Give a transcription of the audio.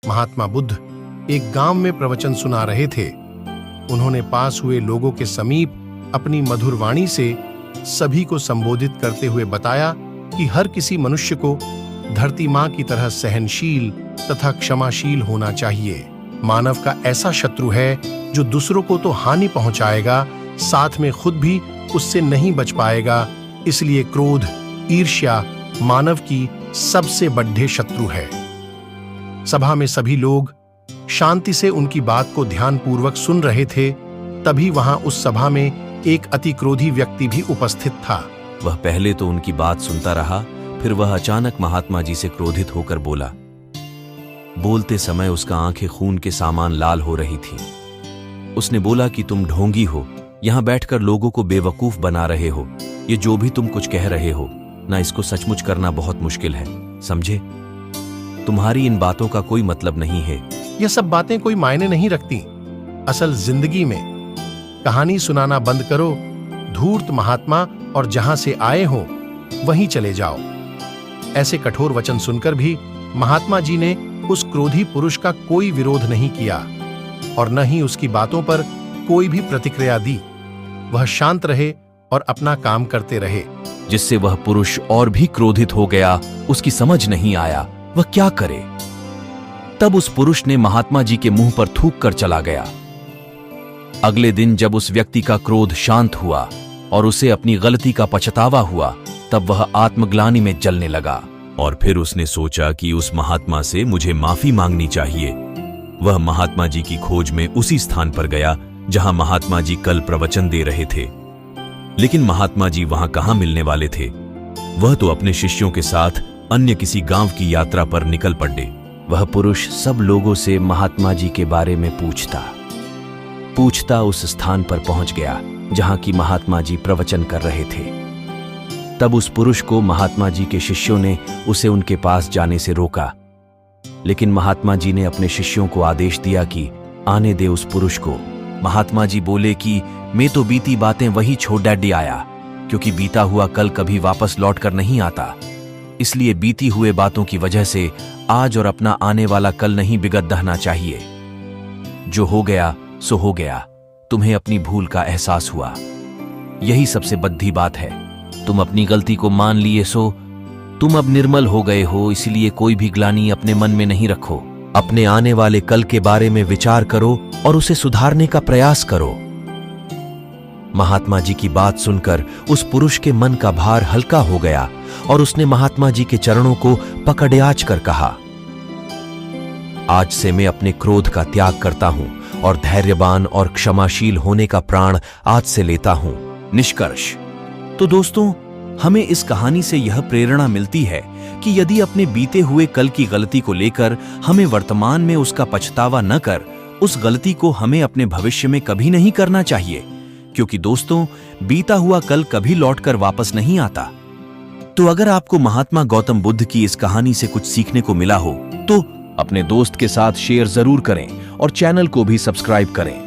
महात्मा बुद्ध एक गांव में प्रवचन सुना रहे थे। उन्होंने पास हुए लोगों के समीप अपनी मधुर वाणी से सभी को संबोधित करते हुए बताया कि हर किसी मनुष्य को धरती मां की तरह सहनशील तथा क्षमाशील होना चाहिए। मानव का ऐसा शत्रु है जो दूसरों को तो हानि पहुंचाएगा, साथ में खुद भी उससे नहीं बच पाएगा। इसलिए क्रोध, ईर्ष्या मानव की सबसे बड़े शत्रु है। सभा में सभी लोग शांति से उनकी बात को ध्यानपूर्वक सुन रहे थे। तभी वहां उस सभा में एक अति क्रोधी व्यक्ति भी उपस्थित था। वह पहले तो उनकी बात सुनता रहा, फिर वह अचानक महात्मा जी से क्रोधित होकर बोला। बोलते समय उसका आंखें खून के सामान लाल हो रही थीं। उसने बोला कि तुम ढोंगी हो, यहां बैठकर लोगों को बेवकूफ बना रहे हो। ये जो भी तुम कुछ कह रहे हो ना, इसको सचमुच करना बहुत मुश्किल है, समझे? तुम्हारी इन बातों का कोई मतलब नहीं है। यह सब बातें कोई मायने नहीं रखती। असल जिंदगी में कहानी सुनाना बंद करो, धूर्त महात्मा, और जहां से आए हो वहीं चले जाओ। ऐसे कठोर वचन सुनकर भी महात्मा जी ने उस क्रोधी पुरुष का कोई विरोध नहीं किया और न ही उसकी बातों पर कोई भी प्रतिक्रिया दी। वह शांत रहे और अपना काम करते रहे। जिससे वह पुरुष और भी क्रोधित हो गया। उसकी समझ नहीं आया वह क्या करे। तब उस पुरुष ने महात्मा जी के मुंह पर थूक कर चला गया। अगले दिन जब उस व्यक्ति का क्रोध शांत हुआ और उसे अपनी गलती का पछतावा हुआ, तब वह आत्मग्लानि में जलने लगा और फिर उसने सोचा कि उस महात्मा से मुझे माफी मांगनी चाहिए। वह महात्मा जी की खोज में उसी स्थान पर गया जहां महात्मा जी कल प्रवचन दे रहे थे। लेकिन महात्मा जी वहां कहां मिलने वाले थे? वह तो अपने शिष्यों के साथ अन्य किसी गांव की यात्रा पर निकल पड़े। वह पुरुष सब लोगों से महात्मा जी के बारे में पूछता उस स्थान पर पहुंच गया जहां की महात्मा जी प्रवचन कर रहे थे। तब उस पुरुष को महात्मा जी के शिष्यों ने उसे उनके पास जाने से रोका, लेकिन महात्मा जी ने अपने शिष्यों को आदेश दिया कि आने दे उस पुरुष को। महात्मा जी बोले कि मैं तो बीती बातें वही छोड़ डैडी आया, क्योंकि बीता हुआ कल कभी वापस लौट कर नहीं आता। इसलिए बीती हुए बातों की वजह से आज और अपना आने वाला कल नहीं बिगड़ दहना चाहिए। जो हो गया सो हो गया। तुम्हें अपनी भूल का एहसास हुआ, यही सबसे बड़ी बात है। तुम अपनी गलती को मान लिए, सो तुम अब निर्मल हो गए हो। इसलिए कोई भी ग्लानि अपने मन में नहीं रखो। अपने आने वाले कल के बारे में विचार करो और उसे सुधारने का प्रयास करो। महात्मा जी की बात सुनकर उस पुरुष के मन का भार हल्का हो गया और उसने महात्मा जी के चरणों को पकड़याच कर कहा, आज से मैं अपने क्रोध का त्याग करता हूं और धैर्यवान और क्षमाशील होने का प्राण आज से लेता हूं। निष्कर्ष तो दोस्तों, हमें इस कहानी से यह प्रेरणा मिलती है कि यदि अपने बीते हुए कल की गलती को लेकर हमें वर्तमान में उसका पछतावा न कर, उस गलती को हमें अपने भविष्य में कभी नहीं करना चाहिए, क्योंकि दोस्तों बीता हुआ कल कभी लौटकर वापस नहीं आता। तो अगर आपको महात्मा गौतम बुद्ध की इस कहानी से कुछ सीखने को मिला हो तो अपने दोस्त के साथ शेयर जरूर करें और चैनल को भी सब्सक्राइब करें।